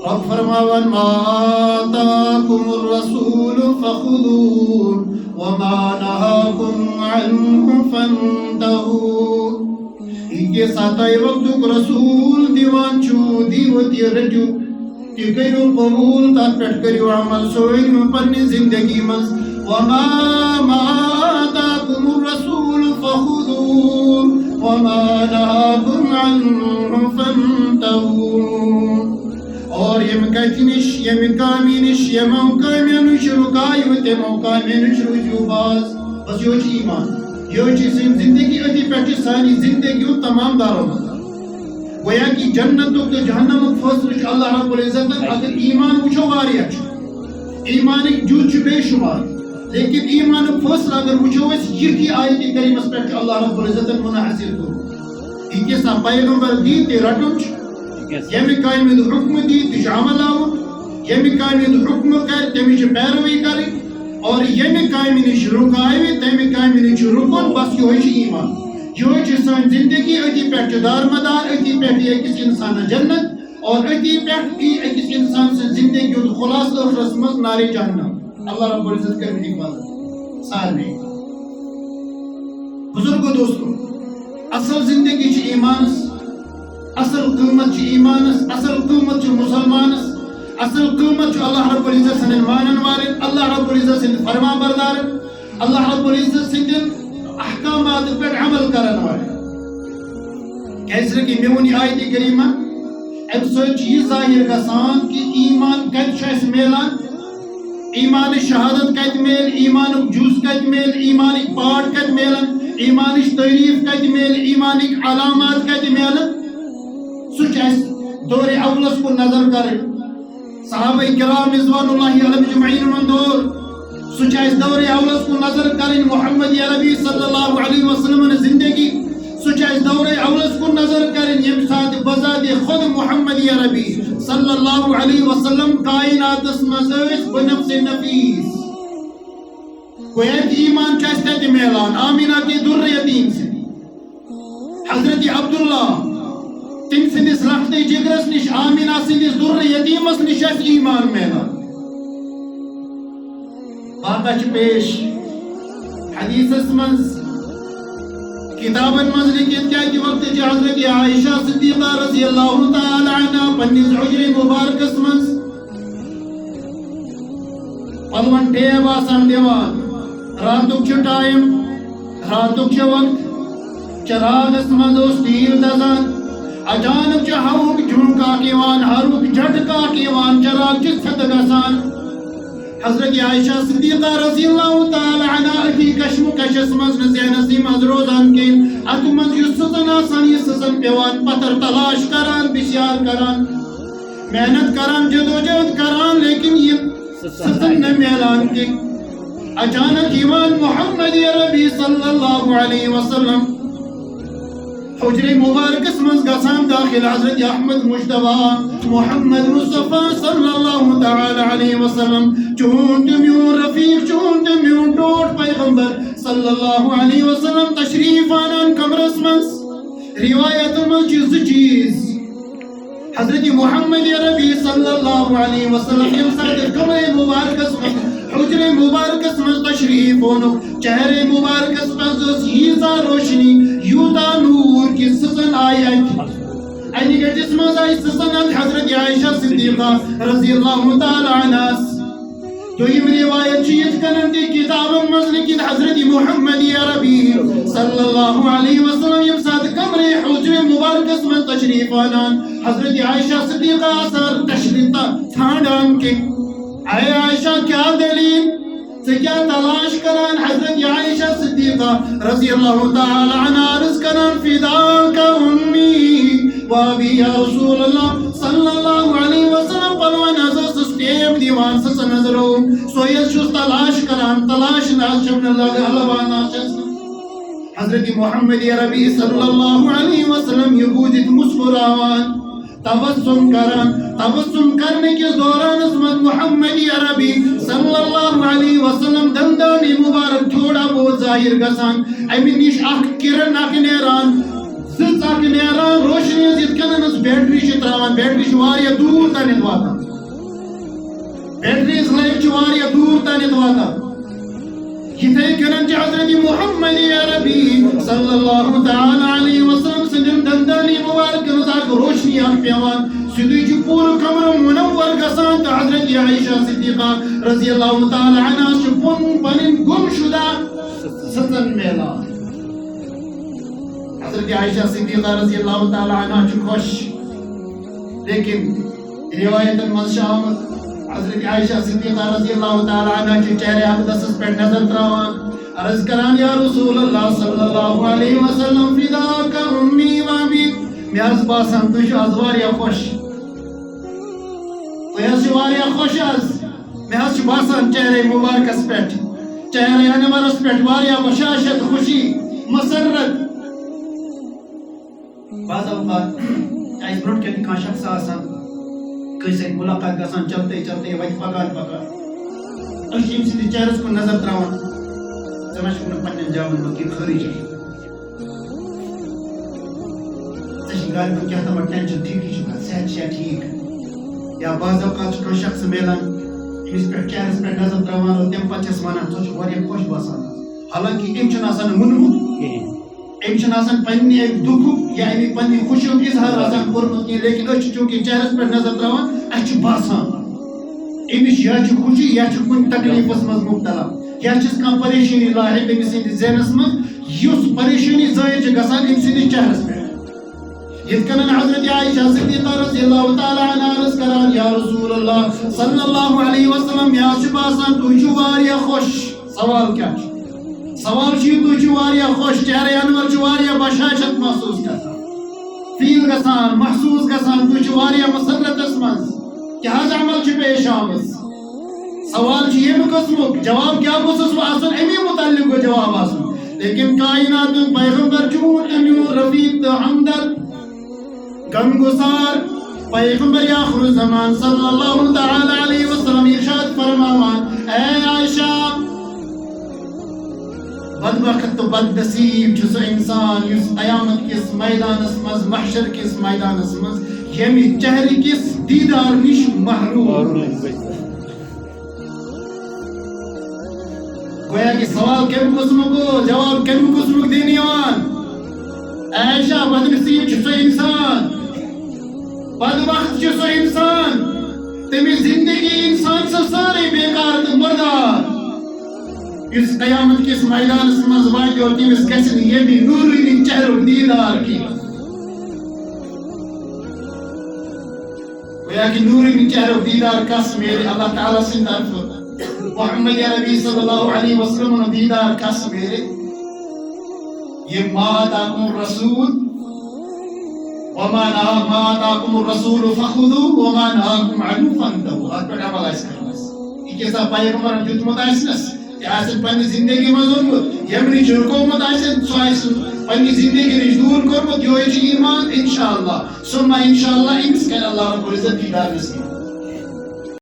رب فرماوان ما آتاكم الرسول فخذوه وما نهاكم عنه فانتهوا. یہ ساتائی وقت رسول دیوان چھو دیوتی رجو تی کریو قبول تا پیٹ کریو عمل سوئی پنی زندگی مز. وما آتاكم الرسول فخذوه وما نهاكم عنه فانتهوا. اور یم کتنش یم کامینش یم کامینش رکایو تے موقامینش رجوع باز. بس یہ ایمان یہ سن زندگی ادھی پیٹھ سانی زندگی تمام داروں گویا کہ جنت تو جہنم فیصلہ اللہ رب العزت اگر ایمان وچھو واریہ ایمان جوت بے شمار لیکن ایمان فیصلہ اگر وچھو اس یہ آیت کریمہ پیٹھ اللہ رب العزت منحصر کرو. یہ سا پیغمبر دی تے رٹوچ یمی کائمید حکم دی تیش عمل آو یمی کائمید حکم کر تیمیش پیروی کری اور یمی کائمینش رکائی تیمی کائمینش رکن. بس یہ ہوئی ایمان یہ ہوئی سان زندگی اتی پیٹ دار مدار اتی پیٹ ایکس انسان جنت اور اتی پیٹ ایکس انسان سے زندگی خلاص اور رسمت ناری جہنم. اللہ رب العزت کرنے حفاظت سارے بزرگو دوستو اصل زندگی چھ ایمانس اصل قیمت چھ ایمانس اصل قیمت چھ مسلمانس اصل قیمت چھ اللہ رب العزت سن مانن والن اللہ رب العزت سن فرما بردار اللہ رب العزت سن احکامات پر عمل کرن والن. کیسے کہ میونی آیت کریمہ ام سوچ یہ ظاہر گسان کہ ایمان کت چھ میلان ایمان شہادت کت میل ایمان جوز کت میل ایمان پاٹ کت میلن ایمان تعریف کت میل ایمان علامات کت میلن. سوچ دور اولس کو نظر کریں صحابہ کرام رضوان اللہ علیہم اجمعین من دور سوچ دور اولس کو نظر کریں محمد عربی صلی اللہ علیہ وسلم زندگی سوچ دور اولس کو نظر کریں یم ساتھ بذات خود محمد عربی صلی اللہ علیہ وسلم کائنات مزیز بنفس نفیس کوئی ایمان چاہتا ہے میلان آمینہ کی در یتیم سے حضرت عبداللہ تم سندس رخت جگرس نش آمینہ سندس در یتیمس نش ایمان میلان. باقا چھ پیش حدیث اسمنز کتابن مز لکھت کیا کہ وقت چھ حضرت عائشہ صدیقہ رضی اللہ تعالی عنہ پنیز حجر مبارک اسمنز پلون ٹیب آسان دیوان راتک چھ ٹائم راتک چھ وقت چراغ اسمنز اس تیر دزان اچانک چھ ہاؤک جھنکا کیوان ہاروک جھٹکا کیوان چراغ چھ ست گسان. حضرت عائشہ صدیقہ رضی اللہ تعالی عنہ اتی کشم کشس مز نزین نسیم از روزان کے اتمز یو سزن آسان یہ سزن پیوان پتر تلاش کران بسیار کران محنت کران جدوجہد کران لیکن یہ سزن نمیلان کے. اچانک ایمان محمد عربی صلی اللہ علیہ وسلم حجر مبارک اسمز گسان داخل حضرت احمد مجتبہ محمد مصطفیٰ صلی اللہ تعالی علیہ وسلم چون تمیون رفیق چون تمیون ٹوٹ پیغمبر صلی اللہ علیہ وسلم تشریف آنان کمر اسمز روایت المجز چیز حضرت محمد عربی صلی اللہ علیہ وسلم یمساد کمر مبارک اسمز حجر مبارک اسمز تشریف ہونو چہرے مبارک اسمز ییزا روشنی یوتا نور کی سزن آیت اینی کہ جس مز آئی سزنت حضرت عائشہ صدیقہ رضی اللہ تعالی عنہ. تو یہ روایت چیت کنن دی کتاب مزل کی حضرت محمد عربی صلی اللہ علیہ وسلم یمساد کمر حجر مبارک اسمز تشریف آنان حضرت عائشہ صدیقہ اثر تشریفہ تھانڈان کے اے عائشہ کیا دلیل سے کیا تلاش کران حضرت عائشہ صدیقہ رضی اللہ تعالی عنہ عرض کران فداک امی وابی یا رسول اللہ صلی اللہ علیہ وسلم پلوان حضرت سسٹیم دیوان سس نظرو سویت شس تلاش کران تلاش ناس شمن اللہ علوانا چس حضرت محمد عربی صلی اللہ علیہ وسلم یہ بوجت مسکراوان تبسم کرنے کے دوران اسمت محمد عربی صلی اللہ علیہ وسلم دندانی مبارک تھوڑا بہت ظاہر گسان امی نیش اخ کرن اخ نیران زک نیران روشنی یت کنن بیٹری تراوان بیٹری واریاہ دور تانیت واتان بیٹری لائف واریاہ دور تانیت واتان یتھے کنن حضرت محمد عربی صلی اللہ تعالی علیہ وسلم سندن دندانی مبارکن اکھ روشنی پیوان سیدھی پور کمر منور گسان تو حضرت عائشہ صدیقہ رضی اللہ تعالی عنہ پن گم شدہ ستن میلان حضرت عائشہ صدیقہ رضی اللہ تعالی عنہ خوش لیکن روایت مز آمد حضرت عائشہ صدیقہ رضی اللہ تعالی عنہ چہرے اقدس پہ نظر تراوان عرض کران یا رسول اللہ صلی اللہ علیہ وسلم فداک امی و ابی میں از باسان تجھ از واریاہ خوش تو از واریاہ خوش از میں از باسان چہرے مبارکس پہ چہرے انورس پہ واریاہ بشاشت خوشی مسرت بعض اوقات اس برونٹ کے کان شخص آسان کیسے ملاقات گژھان چلتے چلتے وتہِ پکان پکان أسۍ چھِ أمۍ سٕنٛدِس چہرس کُن نظر تراوان ژٕ ما چھُکھ نہٕ پننٮ۪ن جاون منٛز کینٛہہ خٲرجی ژےٚ چھِ گرِ کُن کینٛہہ تامَتھ ٹینشن ٹھیٖکٕے چھُکھا صحت چھا ٹھیٖک یا بعض اوقات چھُ کانٛہہ شخص میلان أمِس پٮ۪ٹھ چہرس پٮ۪ٹھ نظر تراوان اور تمہِ پتہٕ چھس ونان ژٕ چھُکھ واریاہ خۄش باسان حالانکہ أمۍ چھُنہٕ آسان ووٚنمُت أمۍ چھُنہٕ آسان پننہِ دُکھُک یا اَمہِ پننہِ خوشیُک اظہار آسان کوٚرمُت کینٛہہ لیکن أسۍ چھِ چوٗنٛکہِ چہرس پٮ۪ٹھ نظر تراوان اَسہِ چھُ باسان أمِس یا چھِ خوشی یا چھُ کُنہِ تکلیٖفس منٛز مُبتلا یا چھس کانٛہہ پریشٲنی لاحق أمِس سٕنٛدِس ذہنس منٛز یُس پریشٲنی ظٲہر چھِ گژھان أمۍ سٕنٛدِس چہرس پٮ۪ٹھ یِتھ کٔنن حضرت عائشہ صدیقہ رضی اللہ تعالی عنہا عرض کران یا رسول اللہ صلی اللہ علیہ وسلم مےٚ حظ چھُ باسان تُہۍ چھِو واریاہ خۄش سوال کیٛاہ چھُ سوال چھُ یہِ تُہۍ چھِو واریاہ خۄش چہرے انور چھُ واریاہ بشاشت محسوٗس گژھان فیل گژھان محسوٗس گژھان تُہۍ چھِو واریاہ مسرتس منٛز کیٛاہ حظ عمل چھُ پیش آمٕژ سوال چھُ ییٚمہِ قٕسمُک جواب کیٛاہ گوٚژھُس بہٕ آسُن اَمی مُتعلق گوٚژھ جواب آسُن لیکن کائناتُک پیغمبر چون تمیُک رفیق تہٕ ہمدرد غمگسار پیغمبر آخر الزمان صلی اللہ تعالی علیہ وسلم ارشاد فرماوان اے عائشہ بدبخت تو بد نصیب چھُ سُہ انسان یُس قیامت کِس میدانس منٛز محشر کِس میدانس منٛز ییٚمہِ چہرٕ کِس دیدار نِش محروم گویا کہ سوال کمہِ قٕسمُک گوٚو جواب کمہِ قٕسمُک دِنہٕ یِوان عائشہ بد نصیب چھُ سُہ انسان بدبخت چھُ سُہ انسان تٔمِس زندگی انسان سٕنٛز سٲرٕے بیکار تہٕ مُردار یُس قیامت کِس میدانس منٛز واتہِ اور تٔمِس گژھِ نہٕ ییٚمہِ نوٗرٲنی چہرُک دیدار کینٛہہ گویا کہ نوٗرٲنی چہرُک دیدار کس میلہِ اللہ تعالیٰ سٕنٛدِ طرفہٕ محمد عربی صلی اللہ علیہ وسلم دیدار کس میلہِ یہ ما آتاکم الرسول وما آتاکم الرسول فخذوه وما نهاکم عنہ فانتہوا اتھ پٮ۪ٹھ عمل آسہِ کرنس یہ کیٛاہ پیغمبرن دیُتمُت آسنس یہ آسن پننہِ زندگی منٛز اوٚنمُت ییٚمہِ نِش رُکومُت آسن سُہ آسہِ پننہِ زندگی نِش دوٗر کوٚرمُت یِہوے چھُ ایٖمان انشاءاللہ ثم انشاءاللہ أمِس کرِ اللہ رب العزت دیدار نصیب